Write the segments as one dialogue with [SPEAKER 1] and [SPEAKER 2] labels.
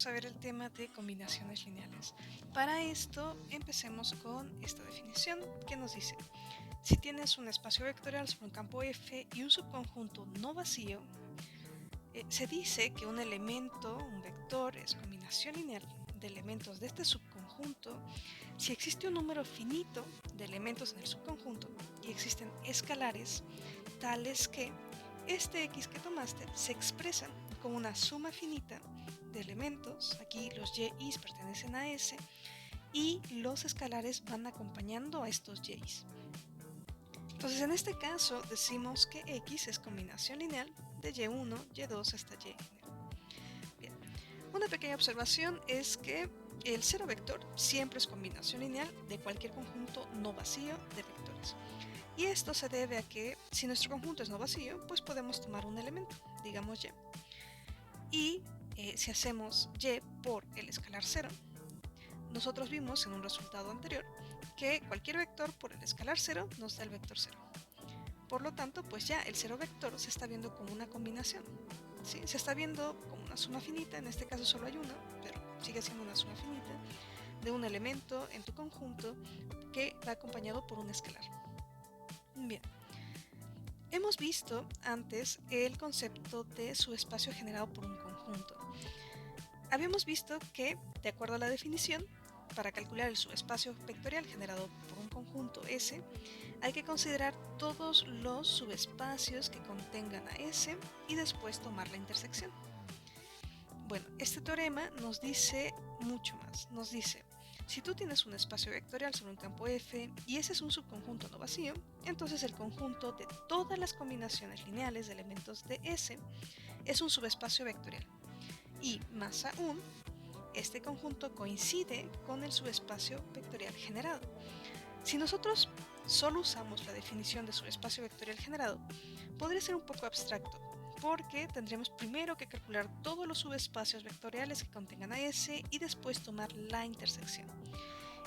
[SPEAKER 1] a ver el tema de combinaciones lineales. Para esto, empecemos con esta definición que nos dice: si tienes un espacio vectorial sobre un campo F y un subconjunto no vacío, se dice que un elemento, un vector, es combinación lineal de elementos de este subconjunto si existe un número finito de elementos en el subconjunto y existen escalares tales que este X que tomaste se expresa como una suma finita de elementos. Aquí los Y's pertenecen a S y los escalares van acompañando a estos Y's. Entonces en este caso decimos que X es combinación lineal de Y1, Y2 hasta Y general. Bien, una pequeña observación es que el cero vector siempre es combinación lineal de cualquier conjunto no vacío de vectores. Y esto se debe a que si nuestro conjunto es no vacío, pues podemos tomar un elemento, digamos Y. Y si hacemos Y por el escalar 0, nosotros vimos en un resultado anterior que cualquier vector por el escalar 0 nos da el vector 0. Por lo tanto, pues ya el cero vector se está viendo como una combinación, ¿sí? Se está viendo como una suma finita, en este caso solo hay una, pero sigue siendo una suma finita, de un elemento en tu conjunto que va acompañado por un escalar. Bien, hemos visto antes el concepto de subespacio generado por un conjunto. Habíamos visto que, de acuerdo a la definición, para calcular el subespacio vectorial generado por un conjunto S, hay que considerar todos los subespacios que contengan a S y después tomar la intersección. Bueno, este teorema nos dice mucho más. Nos dice: si tú tienes un espacio vectorial sobre un campo F y ese es un subconjunto no vacío, entonces el conjunto de todas las combinaciones lineales de elementos de S es un subespacio vectorial. Y más aún, este conjunto coincide con el subespacio vectorial generado. Si nosotros solo usamos la definición de subespacio vectorial generado, podría ser un poco abstracto, porque tendríamos primero que calcular todos los subespacios vectoriales que contengan a S y después tomar la intersección.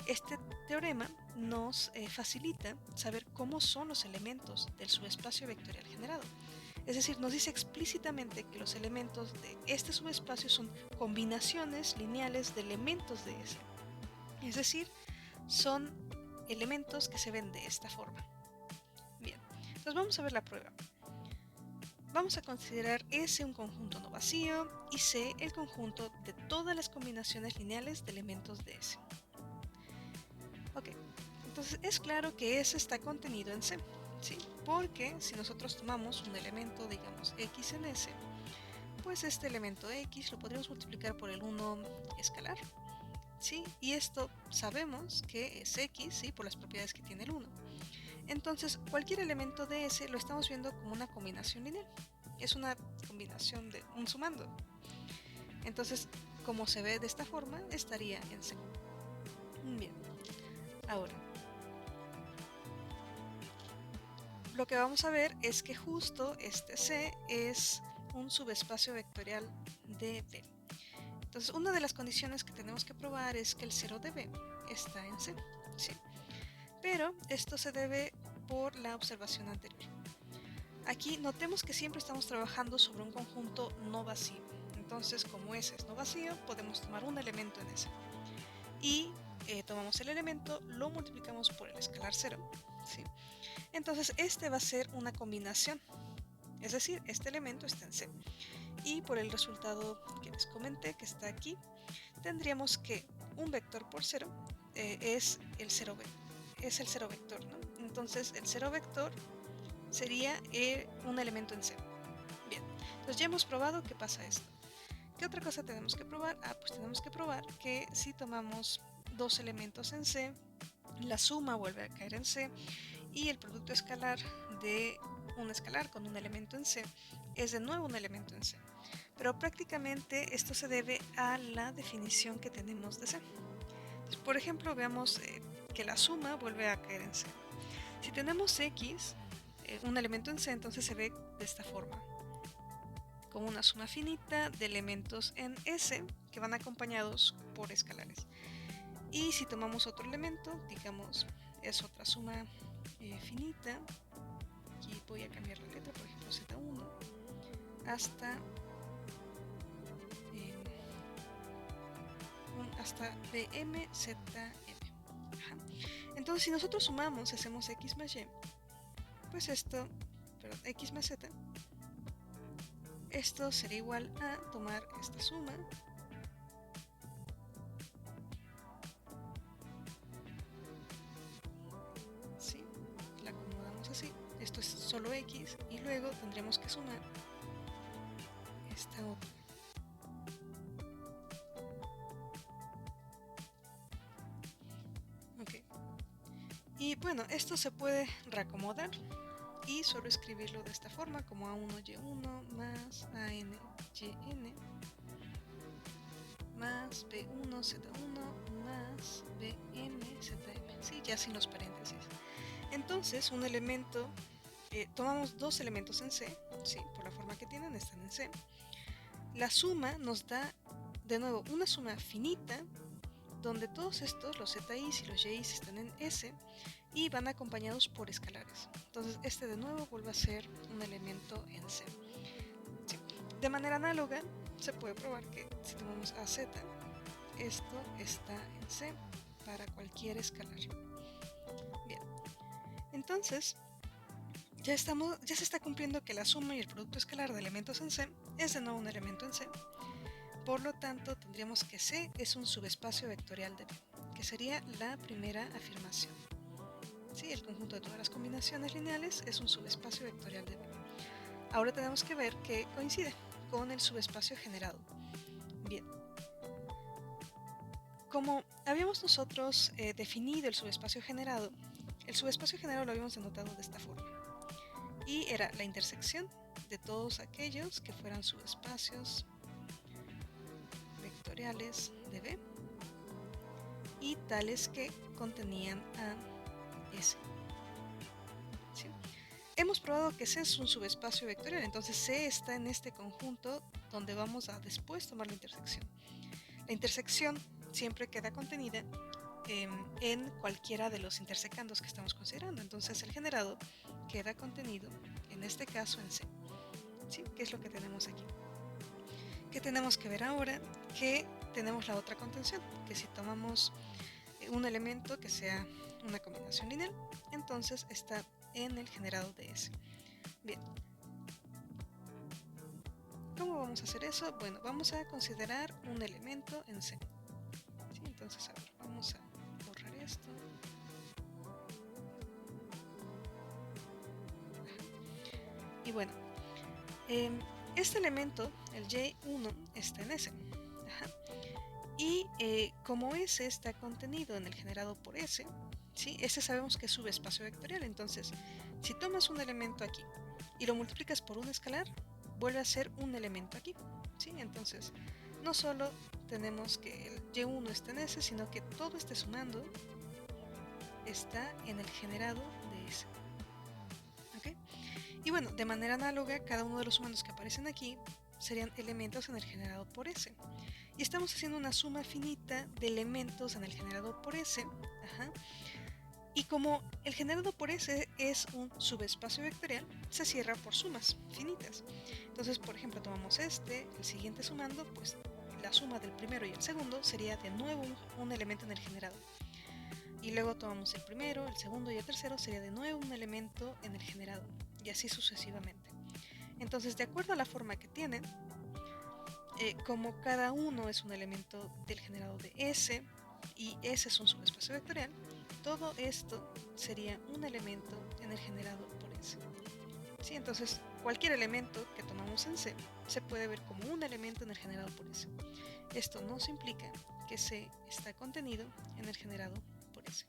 [SPEAKER 1] Este teorema nos facilita saber cómo son los elementos del subespacio vectorial generado. Es decir, nos dice explícitamente que los elementos de este subespacio son combinaciones lineales de elementos de S. Es decir, son elementos que se ven de esta forma. Bien, entonces vamos a ver la prueba. Vamos a considerar S un conjunto no vacío y C el conjunto de todas las combinaciones lineales de elementos de S. Ok, entonces es claro que S está contenido en C, ¿sí? Porque si nosotros tomamos un elemento, digamos X en S, pues este elemento X lo podríamos multiplicar por el 1 escalar, ¿sí? Y esto sabemos que es X, ¿sí? Por las propiedades que tiene el 1. Entonces cualquier elemento de S lo estamos viendo como una combinación lineal. Es una combinación de un sumando. Entonces, como se ve de esta forma, estaría en C. Bien, ahora lo que vamos a ver es que justo este C es un subespacio vectorial de B. Entonces, una de las condiciones que tenemos que probar es que el 0 de B está en C, ¿sí? Pero esto se debe por la observación anterior. Aquí notemos que siempre estamos trabajando sobre un conjunto no vacío. Entonces, como S es no vacío, podemos tomar un elemento en S. Y tomamos el elemento, lo multiplicamos por el escalar 0, ¿sí? Entonces este va a ser una combinación, es decir, este elemento está en C. Y por el resultado que les comenté, que está aquí, tendríamos que un vector por 0 es el 0 vector, ¿no? Entonces el 0 vector sería un elemento en C. Bien, entonces ya hemos probado que pasa esto. ¿Qué otra cosa tenemos que probar? Pues tenemos que probar que si tomamos dos elementos en C, la suma vuelve a caer en C y el producto escalar de un escalar con un elemento en C es de nuevo un elemento en C. Pero prácticamente esto se debe a la definición que tenemos de C. Entonces, por ejemplo, veamos que la suma vuelve a caer en C. Si tenemos X, un elemento en C, entonces se ve de esta forma, como una suma finita de elementos en S que van acompañados por escalares. Y si tomamos otro elemento, digamos, es otra suma finita, aquí voy a cambiar la letra, por ejemplo Z1, hasta hasta BMZM. Ajá. Entonces si nosotros sumamos, hacemos X más Y, pues esto, perdón, X más Z, esto sería igual a tomar esta suma ¿sí? La acomodamos así, esto es solo X y luego tendremos que sumar esta otra. Ok. Y bueno, esto se puede reacomodar y solo escribirlo de esta forma, como A1Y1 más ANYN más B1Z1 más BMZM, sí, ya sin los paréntesis. Entonces, un elemento, tomamos dos elementos en C, sí, por la forma que tienen, están en C. La suma nos da, de nuevo, una suma finita, donde todos estos, los ZIs y los YIs, están en S y van acompañados por escalares. Entonces, este de nuevo vuelve a ser un elemento en C. Sí. De manera análoga, se puede probar que si tomamos AZ, esto está en C para cualquier escalar. Bien, entonces ya se está cumpliendo que la suma y el producto escalar de elementos en C es de nuevo un elemento en C. Por lo tanto, tendríamos que C es un subespacio vectorial de B, que sería la primera afirmación. Sí, el conjunto de todas las combinaciones lineales es un subespacio vectorial de B. Ahora tenemos que ver que coincide con el subespacio generado. Bien. Como habíamos nosotros definido el subespacio generado lo habíamos denotado de esta forma. Y era la intersección de todos aquellos que fueran subespacios vectoriales de B y tales que contenían a S. ¿Sí? Hemos probado que C es un subespacio vectorial, entonces C está en este conjunto donde vamos a después tomar la intersección. La intersección siempre queda contenida en cualquiera de los intersecandos que estamos considerando, entonces el generado queda contenido, en este caso en C. ¿Sí? ¿Qué es lo que tenemos aquí? ¿Qué tenemos que ver ahora? Que tenemos la otra contención, que si tomamos un elemento que sea una combinación lineal, entonces está en el generado de S. Bien. ¿Cómo vamos a hacer eso? Bueno, vamos a considerar un elemento en C. ¿Sí? Entonces, a ver, vamos a borrar esto. Y bueno, este elemento, el Y1, está en S. Ajá. Y como S está contenido en el generado por S, ¿sí? S sabemos que es subespacio vectorial, entonces si tomas un elemento aquí y lo multiplicas por un escalar, vuelve a ser un elemento aquí, ¿sí? Entonces no solo tenemos que el Y1 está en S, sino que todo este sumando está en el generado de S. ¿Okay? Y bueno, de manera análoga, cada uno de los sumandos que aparecen aquí serían elementos en el generado por S. Y estamos haciendo una suma finita de elementos en el generado por S. Ajá. Y como el generado por S es un subespacio vectorial, se cierra por sumas finitas. Entonces, por ejemplo, tomamos el siguiente sumando, pues la suma del primero y el segundo sería de nuevo un elemento en el generado. Y luego tomamos el primero, el segundo y el tercero, sería de nuevo un elemento en el generado. Y así sucesivamente. Entonces, de acuerdo a la forma que tienen, como cada uno es un elemento del generado de S y S es un subespacio vectorial, todo esto sería un elemento en el generado por S. ¿Sí? Entonces, cualquier elemento que tomamos en C se puede ver como un elemento en el generado por S. Esto nos implica que C está contenido en el generado por S.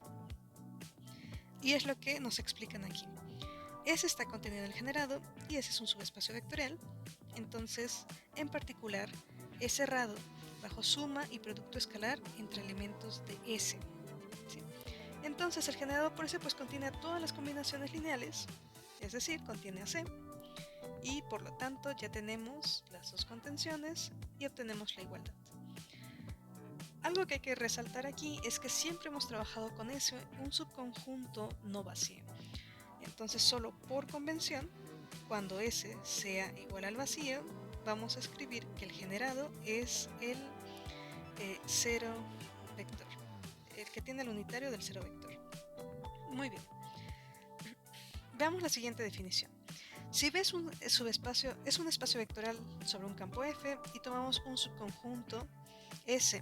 [SPEAKER 1] Y es lo que nos explican aquí. S está contenido en el generado y S es un subespacio vectorial. Entonces, en particular, es cerrado bajo suma y producto escalar entre elementos de S. ¿Sí? Entonces, el generado por S pues contiene a todas las combinaciones lineales, es decir, contiene a C, y por lo tanto ya tenemos las dos contenciones y obtenemos la igualdad. Algo que hay que resaltar aquí es que siempre hemos trabajado con S, un subconjunto no vacío. Entonces, solo por convención, cuando S sea igual al vacío, vamos a escribir que el generado es el 0 vector, el que tiene el unitario del 0 vector. Muy bien. Veamos la siguiente definición. Si ves un subespacio, es un espacio vectorial sobre un campo F y tomamos un subconjunto S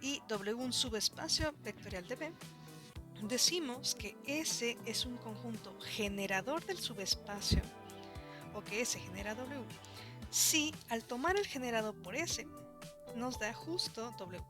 [SPEAKER 1] y W un subespacio vectorial de B, decimos que S es un conjunto generador del subespacio o que S genera W si al tomar el generado por S nos da justo W.